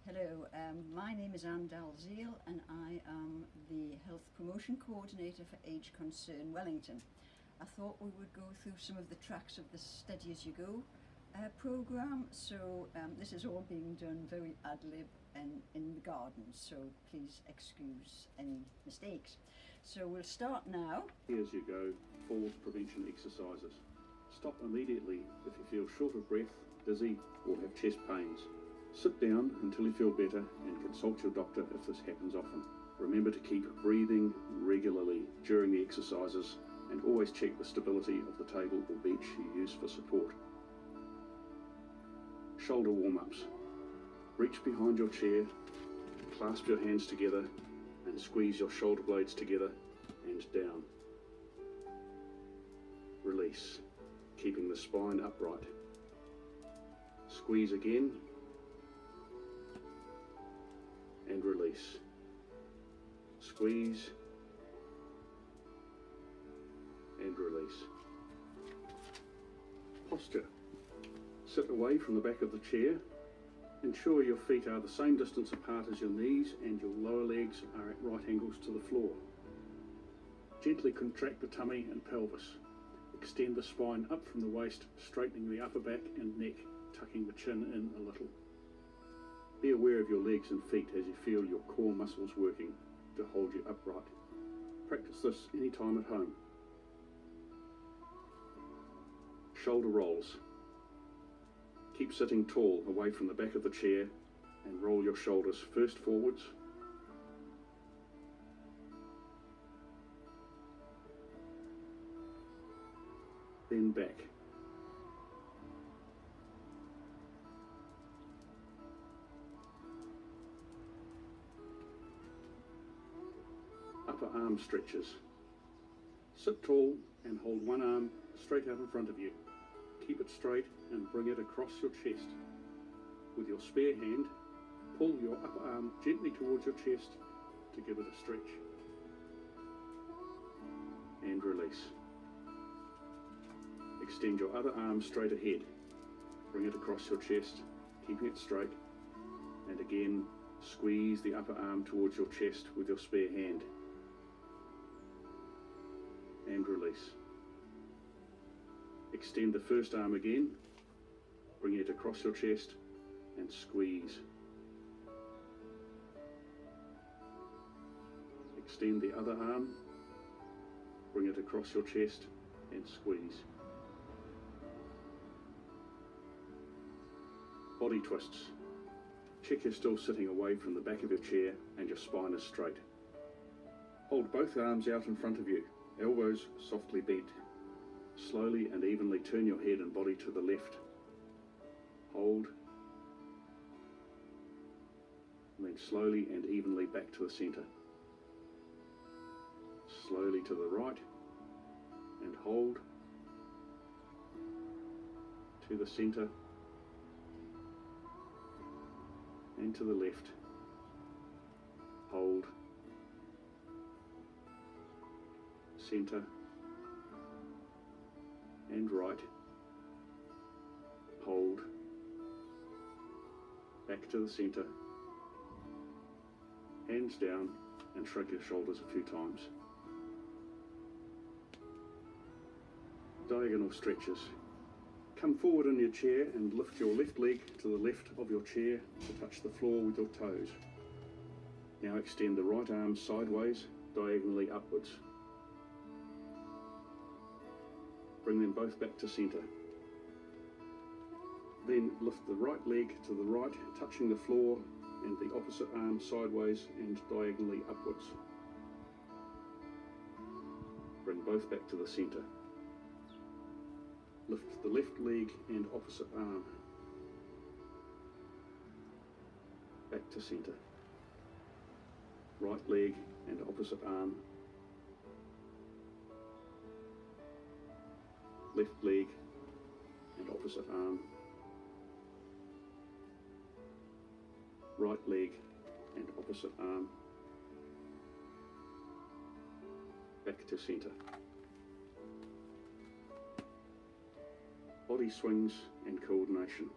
Hello, my name is Dalziel and I am the Health Promotion Coordinator for Age Concern Wellington. I thought we would go through some of the tracks of the Steady As You Go programme, so this is all being done very ad-lib and in the garden, so please excuse any mistakes. So we'll start now. As you go, fall prevention exercises. Stop immediately if you feel short of breath, dizzy or have chest pains. Sit down until you feel better and consult your doctor if this happens often. Remember to keep breathing regularly during the exercises and always check the stability of the table or bench you use for support. Shoulder warm-ups. Reach behind your chair, clasp your hands together and squeeze your shoulder blades together and down. Release, keeping the spine upright. Squeeze again and release. Squeeze and release. Posture. Sit away from the back of the chair. Ensure your feet are the same distance apart as your knees and your lower legs are at right angles to the floor. Gently contract the tummy and pelvis. Extend the spine up from the waist, straightening the upper back and neck, tucking the chin in a little. Be aware of your legs and feet as you feel your core muscles working to hold you upright. Practice this anytime at home. Shoulder rolls. Keep sitting tall away from the back of the chair and roll your shoulders first forwards, then back. Upper arm stretches. Sit tall and hold one arm straight out in front of you. Keep it straight and bring it across your chest. With your spare hand, pull your upper arm gently towards your chest to give it a stretch. And release. Extend your other arm straight ahead. Bring it across your chest, keeping it straight. And again, squeeze the upper arm towards your chest with your spare hand. And release. Extend the first arm again, bring it across your chest and squeeze. Extend the other arm, bring it across your chest and squeeze. Body twists. Check you're still sitting away from the back of your chair and your spine is straight. Hold both arms out in front of you, elbows softly bent. Slowly and evenly turn your head and body to the left. Hold. And then slowly and evenly back to the centre. Slowly to the right. And hold. To the centre. And to the left. Hold. Centre. And right, hold, back to the centre, hands down and shrug your shoulders a few times. Diagonal stretches. Come forward in your chair and lift your left leg to the left of your chair to touch the floor with your toes. Now extend the right arm sideways, diagonally upwards. Bring them both back to centre. Then lift the right leg to the right, touching the floor, and the opposite arm sideways and diagonally upwards. Bring both back to the centre. Lift the left leg and opposite arm. Back to centre. Right leg and opposite arm. Left leg and opposite arm, right leg and opposite arm, back to centre. Body swings and coordination.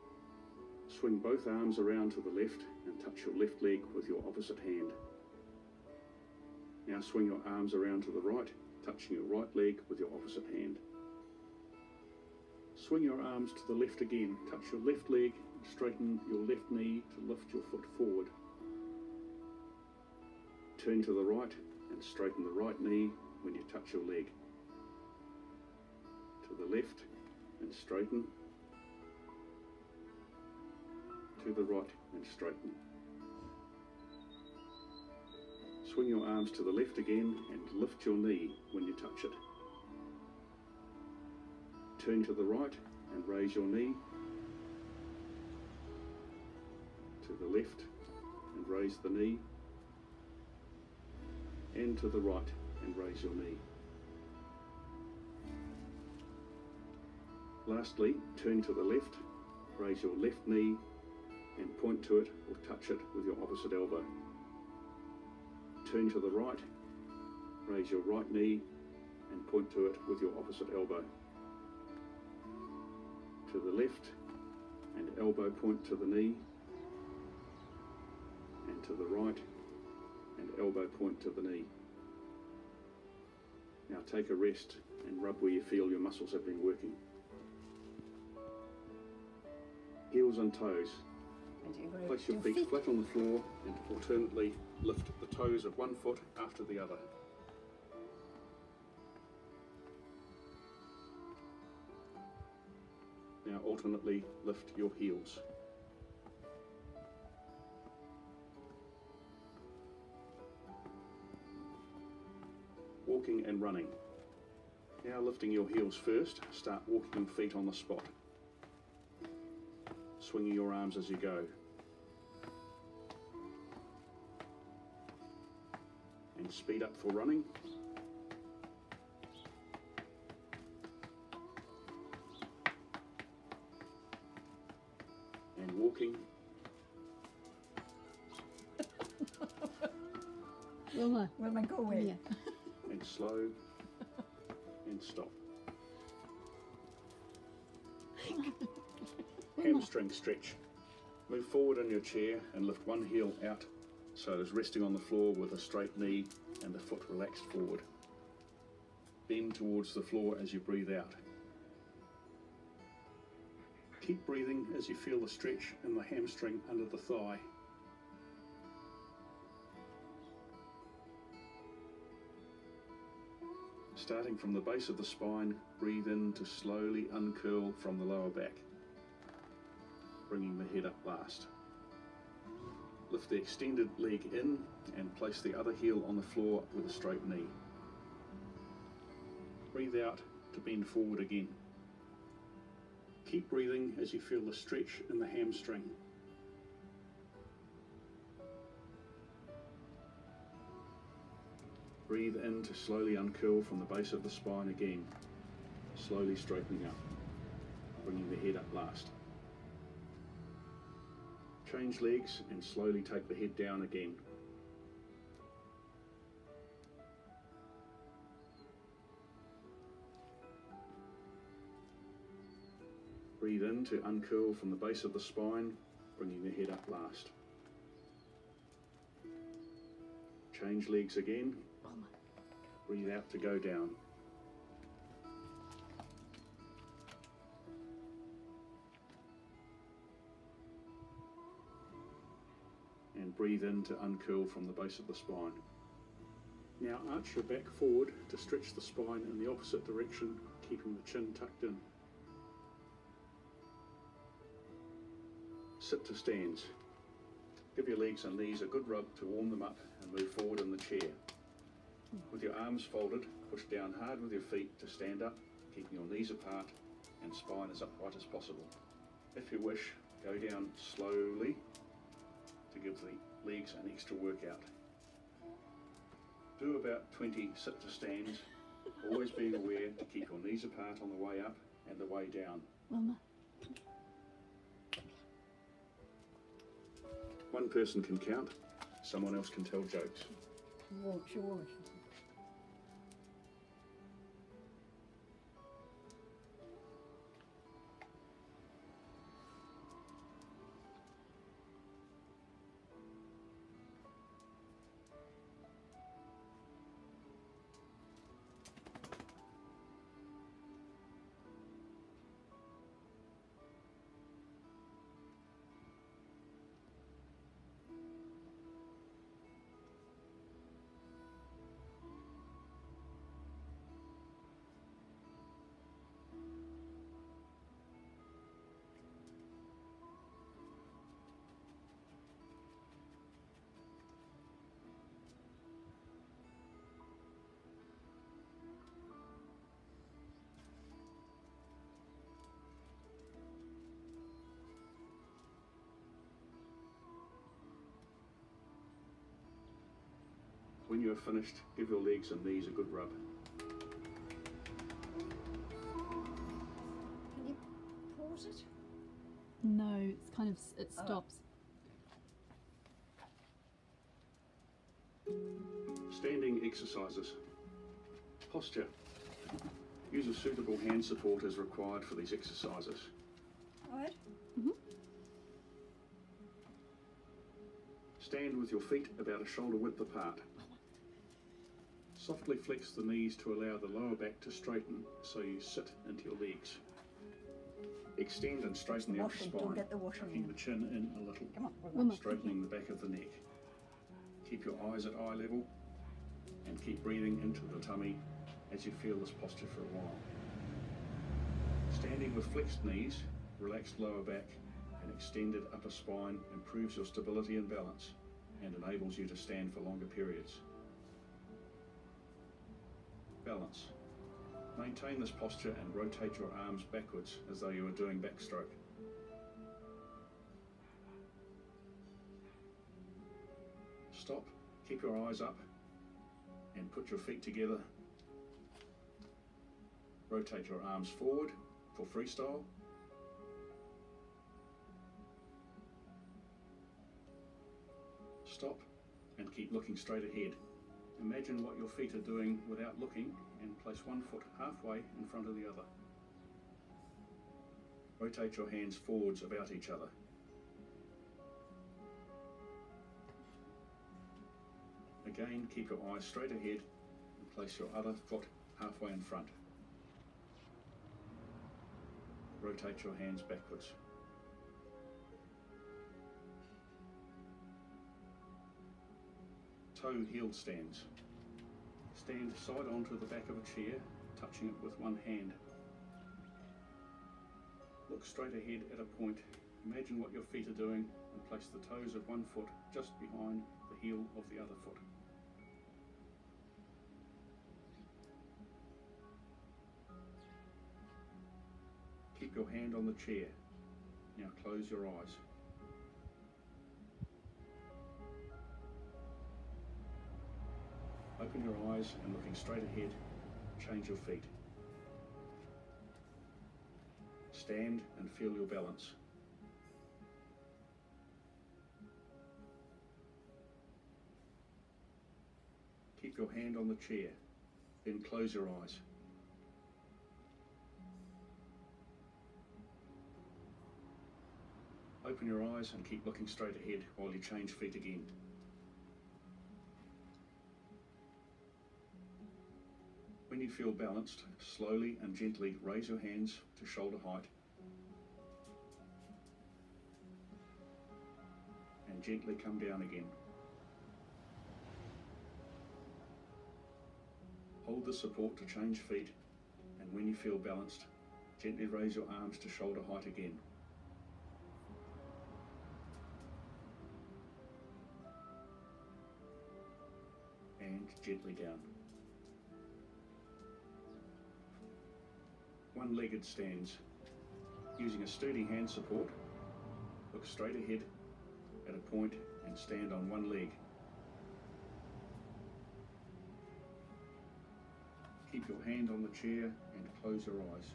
Swing both arms around to the left and touch your left leg with your opposite hand. Now swing your arms around to the right, touching your right leg with your opposite hand. Swing your arms to the left again, touch your left leg, straighten your left knee to lift your foot forward. Turn to the right and straighten the right knee when you touch your leg. To the left and straighten. To the right and straighten. Swing your arms to the left again and lift your knee when you touch it. Turn to the right and raise your knee. To the left and raise the knee. And to the right and raise your knee. Lastly, turn to the left, raise your left knee and point to it or touch it with your opposite elbow. Turn to the right, raise your right knee and point to it with your opposite elbow. To the left and elbow point to the knee, and to the right and elbow point to the knee. Now take a rest and rub where you feel your muscles have been working. Heels and toes. Place your feet flat on the floor and alternately lift the toes of one foot after the other. Now alternately lift your heels. Walking and running. Now lifting your heels first, start walking your feet on the spot. Swinging your arms as you go. And speed up for running. And walking. Wilma, go away. Yeah. And slow. And stop. Hamstring stretch. Move forward in your chair and lift one heel out so it is resting on the floor with a straight knee and the foot relaxed forward. Bend towards the floor as you breathe out. Keep breathing as you feel the stretch in the hamstring under the thigh. Starting from the base of the spine, breathe in to slowly uncurl from the lower back, bringing the head up last. Lift the extended leg in and place the other heel on the floor with a straight knee. Breathe out to bend forward again. Keep breathing as you feel the stretch in the hamstring. Breathe in to slowly uncurl from the base of the spine again, slowly straightening up, bringing the head up last. Change legs and slowly take the head down again. Breathe in to uncurl from the base of the spine, bringing the head up last. Change legs again. Breathe out to go down. And breathe in to uncurl from the base of the spine. Now arch your back forward to stretch the spine in the opposite direction, keeping the chin tucked in. Sit to stands. Give your legs and knees a good rub to warm them up and move forward in the chair. With your arms folded, push down hard with your feet to stand up, keeping your knees apart and spine as upright as possible. If you wish, go down slowly to give the legs an extra workout. Do about 20 sit to stands, always being aware to keep your knees apart on the way up and the way down. Wilma. One person can count, someone else can tell jokes. She won't. you are finished, give your legs and knees a good rub. Can you pause it? No, it's kind of, it stops. Standing exercises. Posture. Use a suitable hand support as required for these exercises. Alright. Stand with your feet about a shoulder width apart. Softly flex the knees to allow the lower back to straighten so you sit into your legs. Extend and straighten the upper spine, tucking the chin in a little, straightening the back of the neck. Keep your eyes at eye level and keep breathing into the tummy as you feel this posture for a while. Standing with flexed knees, relaxed lower back and extended upper spine improves your stability and balance and enables you to stand for longer periods. Balance. Maintain this posture and rotate your arms backwards as though you were doing backstroke. Stop, keep your eyes up and put your feet together. Rotate your arms forward for freestyle. Stop and keep looking straight ahead. Imagine what your feet are doing without looking and place one foot halfway in front of the other. Rotate your hands forwards about each other. Again, keep your eyes straight ahead and place your other foot halfway in front. Rotate your hands backwards. Toe-heeled stands. Stand side onto the back of a chair, touching it with one hand. Look straight ahead at a point. Imagine what your feet are doing and place the toes of one foot just behind the heel of the other foot. Keep your hand on the chair. Now close your eyes. Open your eyes and looking straight ahead, change your feet. Stand and feel your balance. Keep your hand on the chair, then close your eyes. Open your eyes and keep looking straight ahead while you change feet again. When you feel balanced, slowly and gently raise your hands to shoulder height and gently come down again. Hold the support to change feet, and when you feel balanced, gently raise your arms to shoulder height again. And gently down. One-legged stands. Using a sturdy hand support, look straight ahead at a point and stand on one leg. Keep your hand on the chair and close your eyes.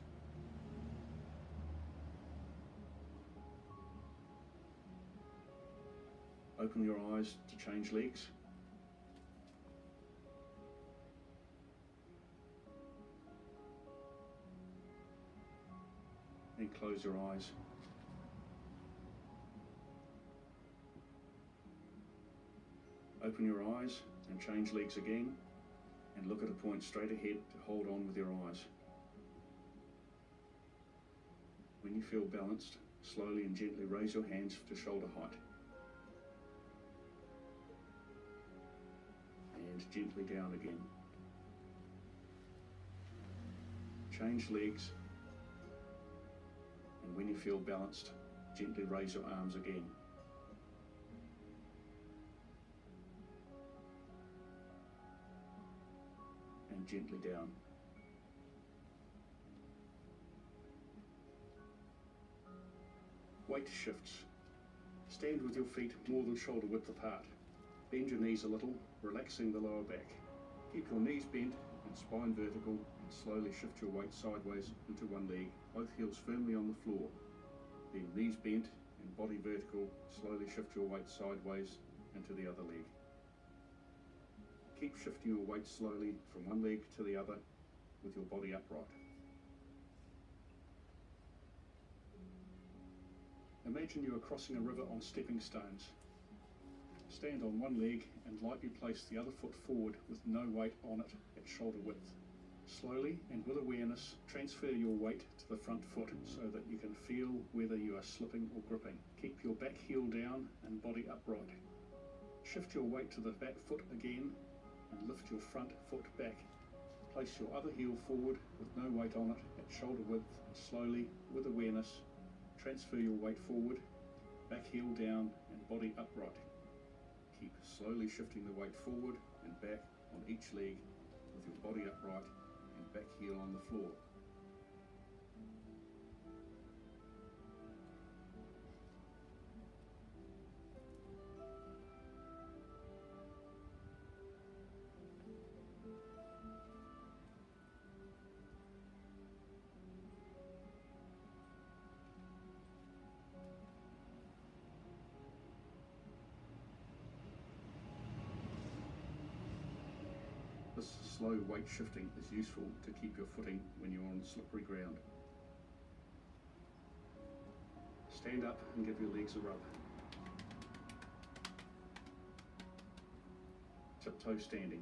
Open your eyes to change legs. And close your eyes. Open your eyes and change legs again, and look at a point straight ahead to hold on with your eyes. When you feel balanced, slowly and gently raise your hands to shoulder height. And gently down again. Change legs. And when you feel balanced, gently raise your arms again. And gently down. Weight shifts. Stand with your feet more than shoulder width apart. Bend your knees a little, relaxing the lower back. Keep your knees bent and spine vertical, and slowly shift your weight sideways into one leg, both heels firmly on the floor. Then knees bent and body vertical, slowly shift your weight sideways into the other leg. Keep shifting your weight slowly from one leg to the other with your body upright. Imagine you are crossing a river on stepping stones. Stand on one leg and lightly place the other foot forward with no weight on it at shoulder width. Slowly and with awareness, transfer your weight to the front foot so that you can feel whether you are slipping or gripping. Keep your back heel down and body upright. Shift your weight to the back foot again and lift your front foot back. Place your other heel forward with no weight on it at shoulder width and slowly, with awareness, transfer your weight forward, back heel down and body upright. Keep slowly shifting the weight forward and back on each leg with your body upright and back heel on the floor. This slow weight shifting is useful to keep your footing when you're on slippery ground. Stand up and give your legs a rub. Tiptoe standing.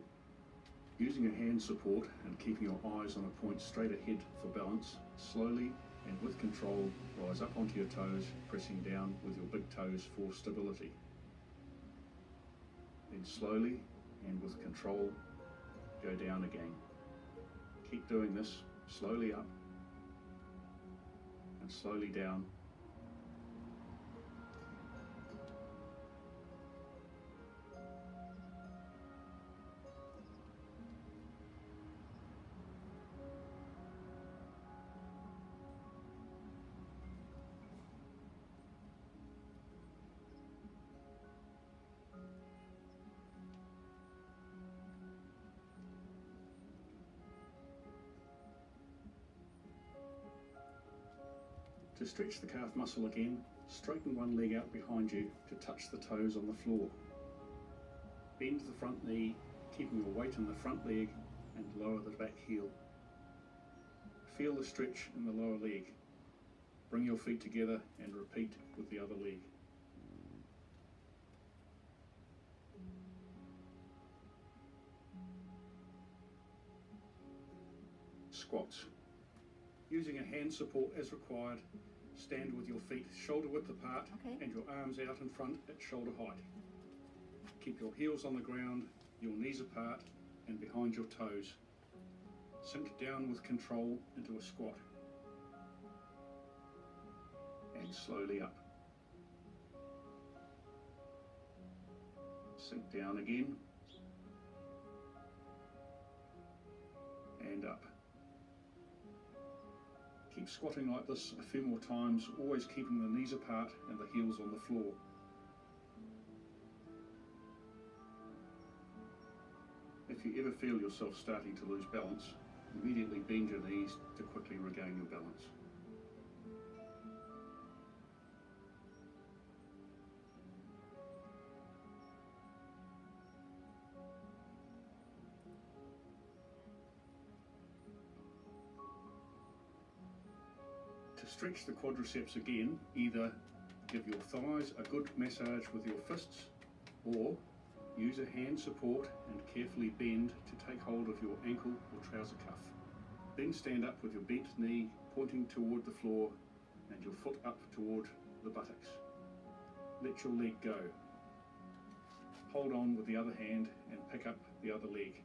Using a hand support and keeping your eyes on a point straight ahead for balance, slowly and with control rise up onto your toes, pressing down with your big toes for stability. Then slowly and with control go down again. Keep doing this, slowly up and slowly down. To stretch the calf muscle again, straighten one leg out behind you to touch the toes on the floor. Bend the front knee, keeping your weight in the front leg, and lower the back heel. Feel the stretch in the lower leg. Bring your feet together and repeat with the other leg. Squats. Using a hand support as required, stand with your feet shoulder width apart and your arms out in front at shoulder height. Keep your heels on the ground, your knees apart and behind your toes. Sink down with control into a squat. And slowly up. Sink down again. And up. Keep squatting like this a few more times, always keeping the knees apart and the heels on the floor. If you ever feel yourself starting to lose balance, immediately bend your knees to quickly regain your balance. To stretch the quadriceps again, either give your thighs a good massage with your fists or use a hand support and carefully bend to take hold of your ankle or trouser cuff. Then stand up with your bent knee pointing toward the floor and your foot up toward the buttocks. Let your leg go. Hold on with the other hand and pick up the other leg.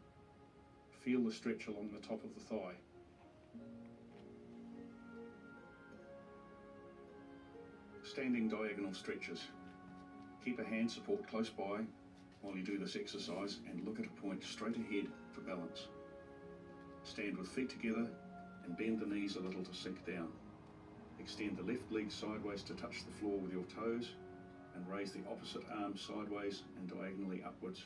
Feel the stretch along the top of the thigh. Standing diagonal stretches. Keep a hand support close by while you do this exercise and look at a point straight ahead for balance. Stand with feet together and bend the knees a little to sink down. Extend the left leg sideways to touch the floor with your toes and raise the opposite arm sideways and diagonally upwards.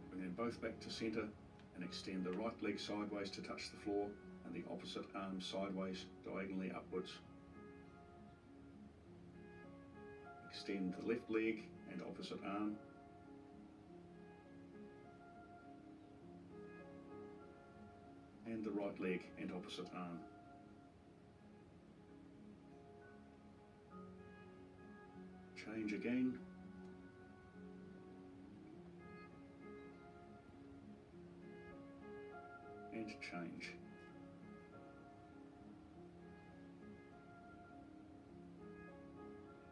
Bring them both back to centre and extend the right leg sideways to touch the floor and the opposite arm sideways diagonally upwards. Extend the left leg and opposite arm. And the right leg and opposite arm. Change again. And change.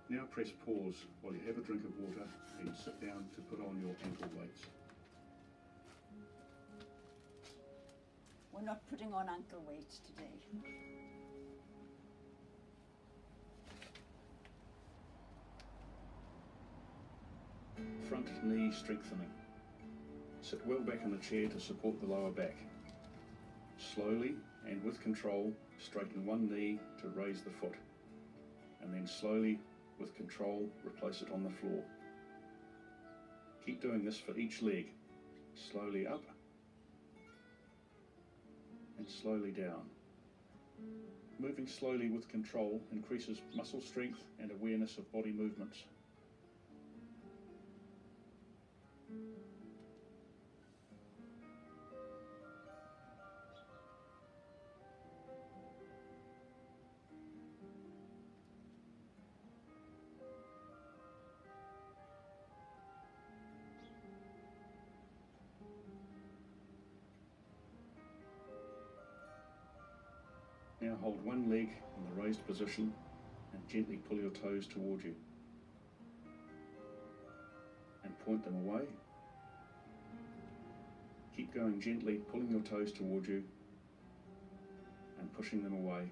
Now press pause while you have a drink of water and sit down to put on your ankle weights. We're not putting on ankle weights today. Front knee strengthening. Sit well back in the chair to support the lower back. Slowly and with control, straighten one knee to raise the foot, and then slowly, with control, replace it on the floor. Keep doing this for each leg. Slowly up and slowly down. Moving slowly with control increases muscle strength and awareness of body movements. Now hold one leg in the raised position and gently pull your toes toward you. And point them away. Keep going gently, pulling your toes toward you and pushing them away.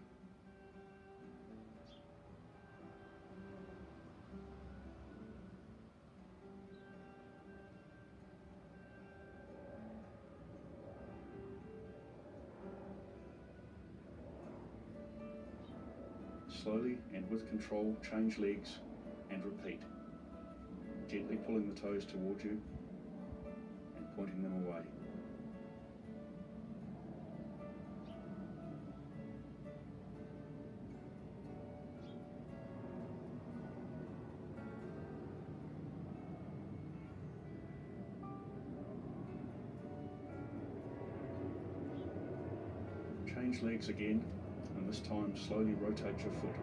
Slowly and with control, change legs and repeat. Gently pulling the toes toward you and pointing them away. Change legs again. And this time slowly rotate your foot.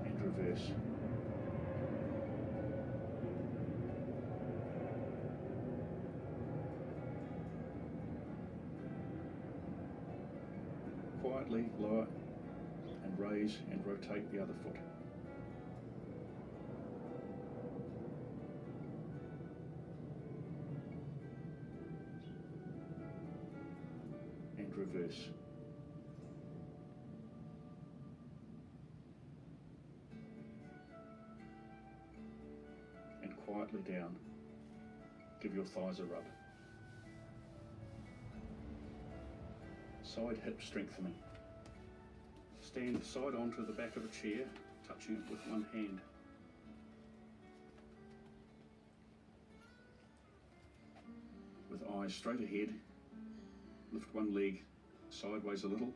And reverse. Quietly lower and raise and rotate the other foot. Reverse. And quietly down. Give your thighs a rub. Side hip strengthening. Stand side onto the back of a chair, touching it with one hand. With eyes straight ahead, lift one leg sideways a little.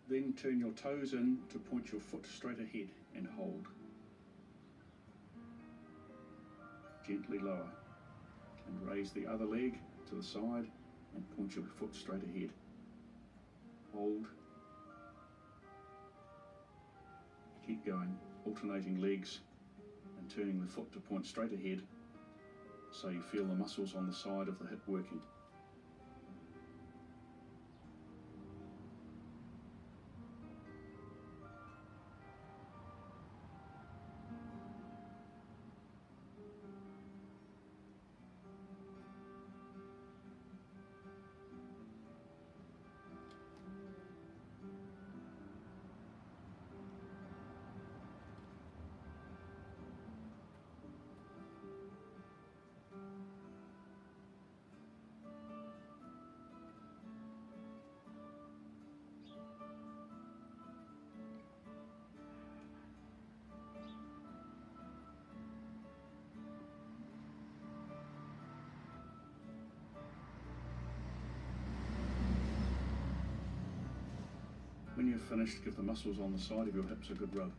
Then turn your toes in to point your foot straight ahead and hold. Gently lower and raise the other leg to the side and point your foot straight ahead. Hold. Keep going, alternating legs and turning the foot to point straight ahead so you feel the muscles on the side of the hip working. you're finished, give the muscles on the side of your hips a good rub.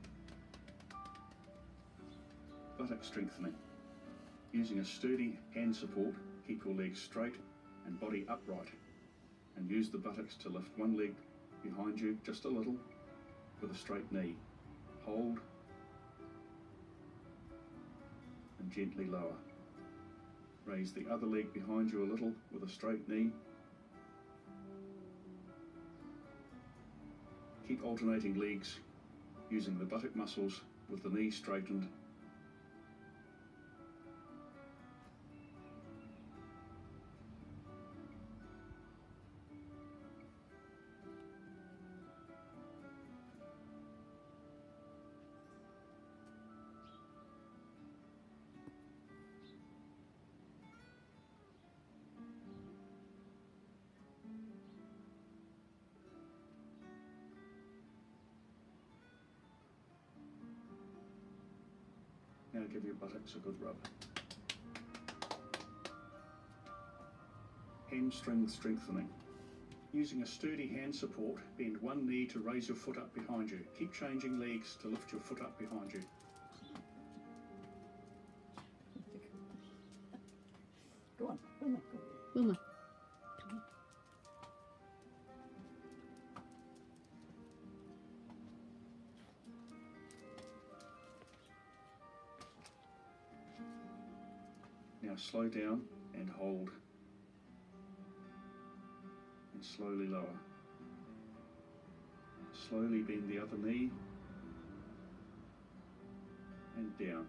Buttock strengthening. Using a sturdy hand support, keep your legs straight and body upright, and use the buttocks to lift one leg behind you just a little with a straight knee. Hold and gently lower. Raise the other leg behind you a little with a straight knee. Keep alternating legs using the buttock muscles with the knee straightened. Now give your buttocks a good rub. Hamstring strengthening. Using a sturdy hand support, bend one knee to raise your foot up behind you. Keep changing legs to lift your foot up behind you. Go on, Wilma, go. Wilma. Now slow down and hold, and slowly lower. Slowly bend the other knee and down.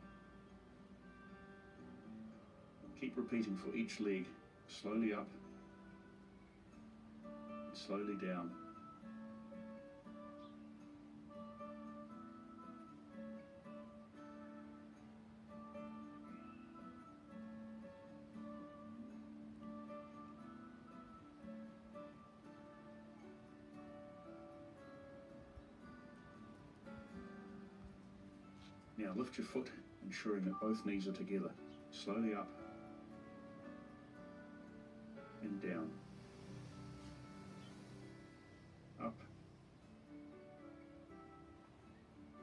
Keep repeating for each leg, slowly up and slowly down. Now lift your foot, ensuring that both knees are together. Slowly up and down. Up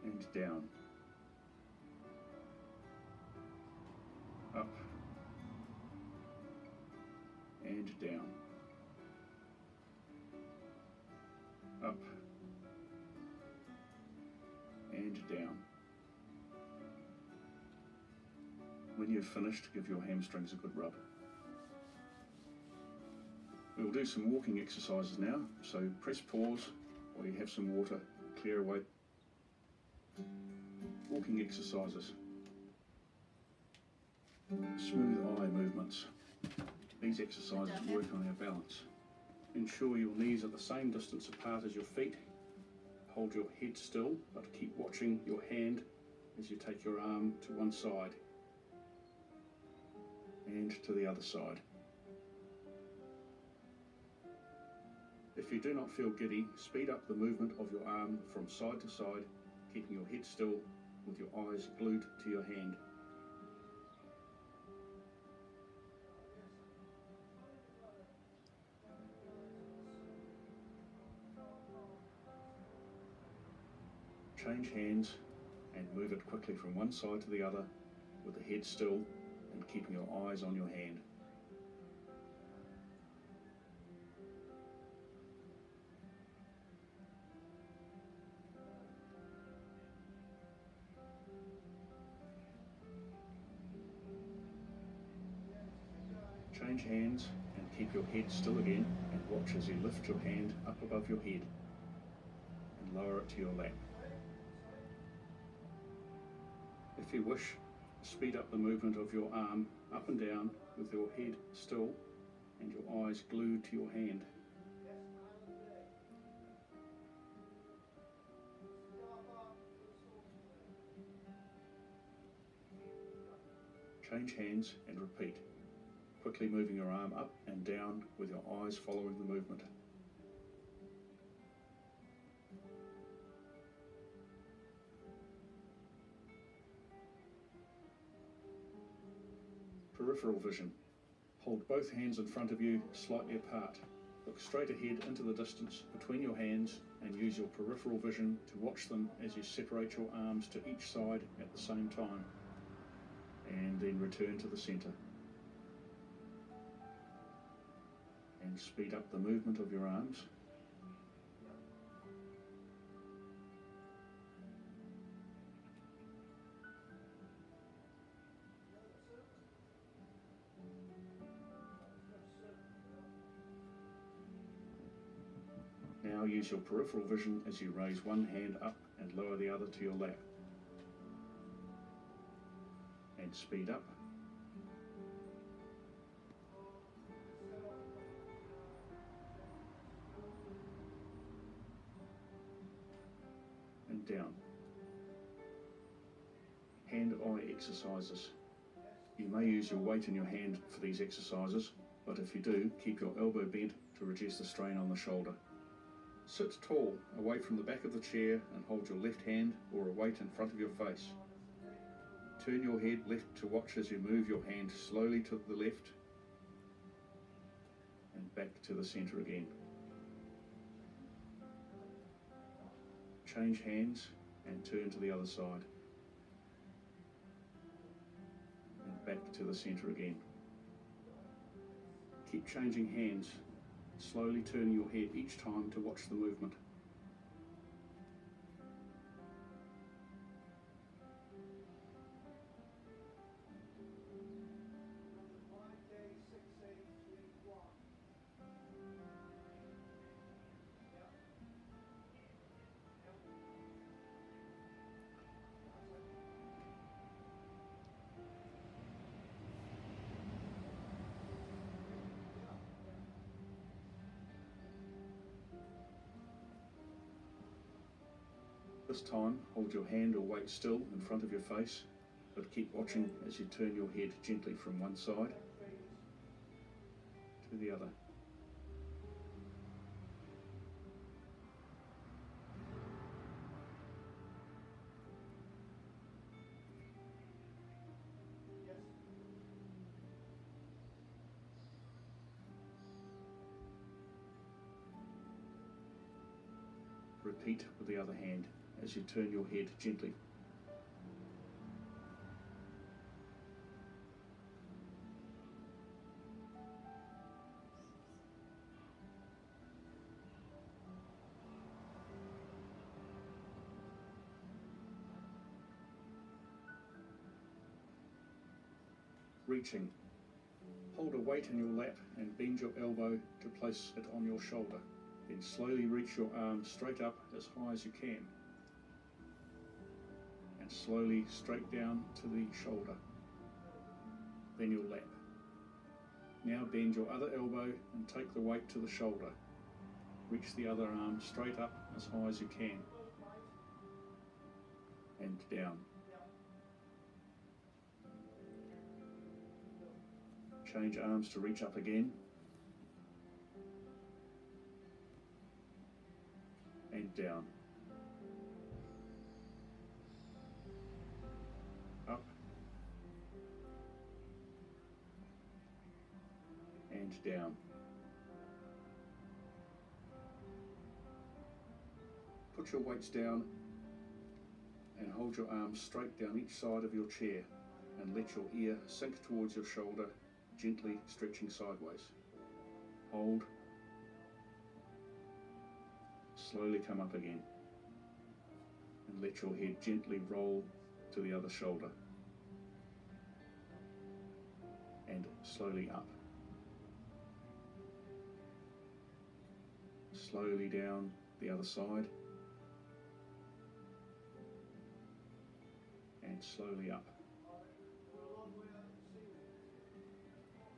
and down. Up and down. Up and down. When you've finished, give your hamstrings a good rub. We'll do some walking exercises now, so press pause while you have some water, clear away. Walking exercises. Smooth eye movements. These exercises work on our balance. Ensure your knees are the same distance apart as your feet. Hold your head still, but keep watching your hand as you take your arm to one side and to the other side. If you do not feel giddy, speed up the movement of your arm from side to side, keeping your head still with your eyes glued to your hand. Change hands and move it quickly from one side to the other with the head still and keeping your eyes on your hand. Change hands and keep your head still again, and watch as you lift your hand up above your head and lower it to your lap. If you wish, speed up the movement of your arm up and down with your head still and your eyes glued to your hand. Change hands and repeat, quickly moving your arm up and down with your eyes following the movement. Peripheral vision. Hold both hands in front of you slightly apart Look straight ahead into the distance between your hands and use your peripheral vision to watch them as you separate your arms to each side at the same time, and then return to the centre. And speed up the movement of your arms. Now use your peripheral vision as you raise one hand up and lower the other to your lap. And speed up. And down. Hand-eye exercises. You may use your weight in your hand for these exercises, but if you do, keep your elbow bent to reduce the strain on the shoulder. Sit tall, away from the back of the chair, and hold your left hand or a weight in front of your face. Turn your head left to watch as you move your hand slowly to the left and back to the centre again. Change hands and turn to the other side. And back to the centre again. Keep changing hands, slowly turning your head each time to watch the movement. This time, hold your hand or weight still in front of your face, but keep watching as you turn your head gently from one side to the other. Repeat with the other hand as you turn your head gently. Reaching. Hold a weight in your lap and bend your elbow to place it on your shoulder. Then slowly reach your arm straight up as high as you can. And slowly straight down to the shoulder. Then your lap. Now bend your other elbow and take the weight to the shoulder. Reach the other arm straight up as high as you can. And down. Change arms to reach up again. And down. Up. And down. Put your weights down and hold your arms straight down each side of your chair and let your ear sink towards your shoulder, gently stretching sideways. Hold. Slowly come up again and let your head gently roll to the other shoulder and slowly up. Slowly down the other side and slowly up.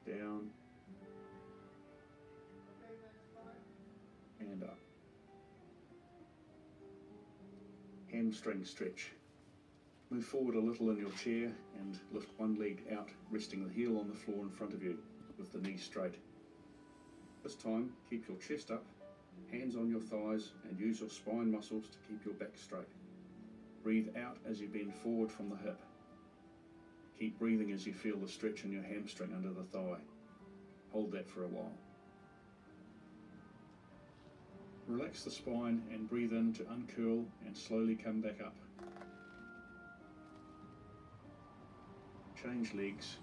Down and up. Hamstring stretch. Move forward a little in your chair and lift one leg out, resting the heel on the floor in front of you with the knee straight. This time, keep your chest up, hands on your thighs, and use your spine muscles to keep your back straight. Breathe out as you bend forward from the hip. Keep breathing as you feel the stretch in your hamstring under the thigh. Hold that for a while. Relax the spine and breathe in to uncurl and slowly come back up. Change legs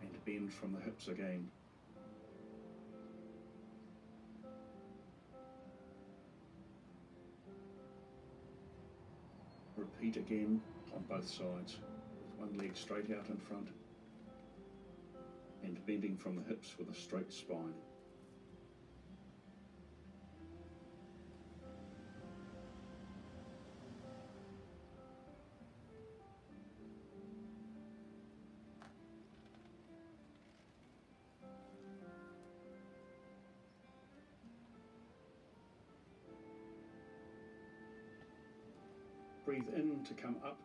and bend from the hips again. Repeat again on both sides, with one leg straight out in front and bending from the hips with a straight spine. Breathe in to come up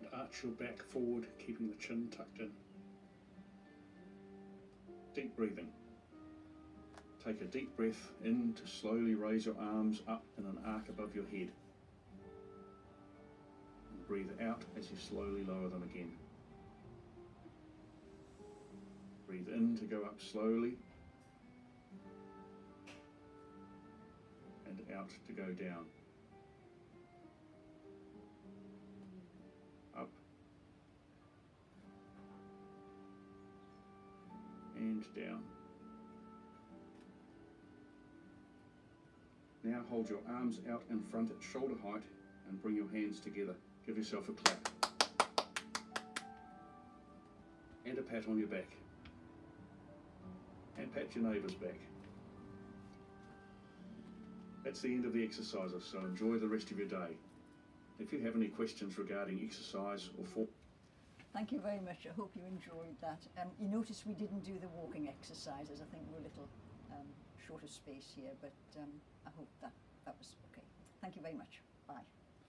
and arch your back forward, keeping the chin tucked in. Deep breathing. Take a deep breath in to slowly raise your arms up in an arc above your head. And breathe out as you slowly lower them again. Breathe in to go up slowly and out to go down. Up and down. Now hold your arms out in front at shoulder height and bring your hands together. Give yourself a clap and a pat on your back, and pat your neighbour's back. That's the end of the exercises, so enjoy the rest of your day. If you have any questions regarding exercise or form... Thank you very much. I hope you enjoyed that. You notice we didn't do the walking exercises. I think we're a little short of space here, but I hope that was okay. Thank you very much. Bye.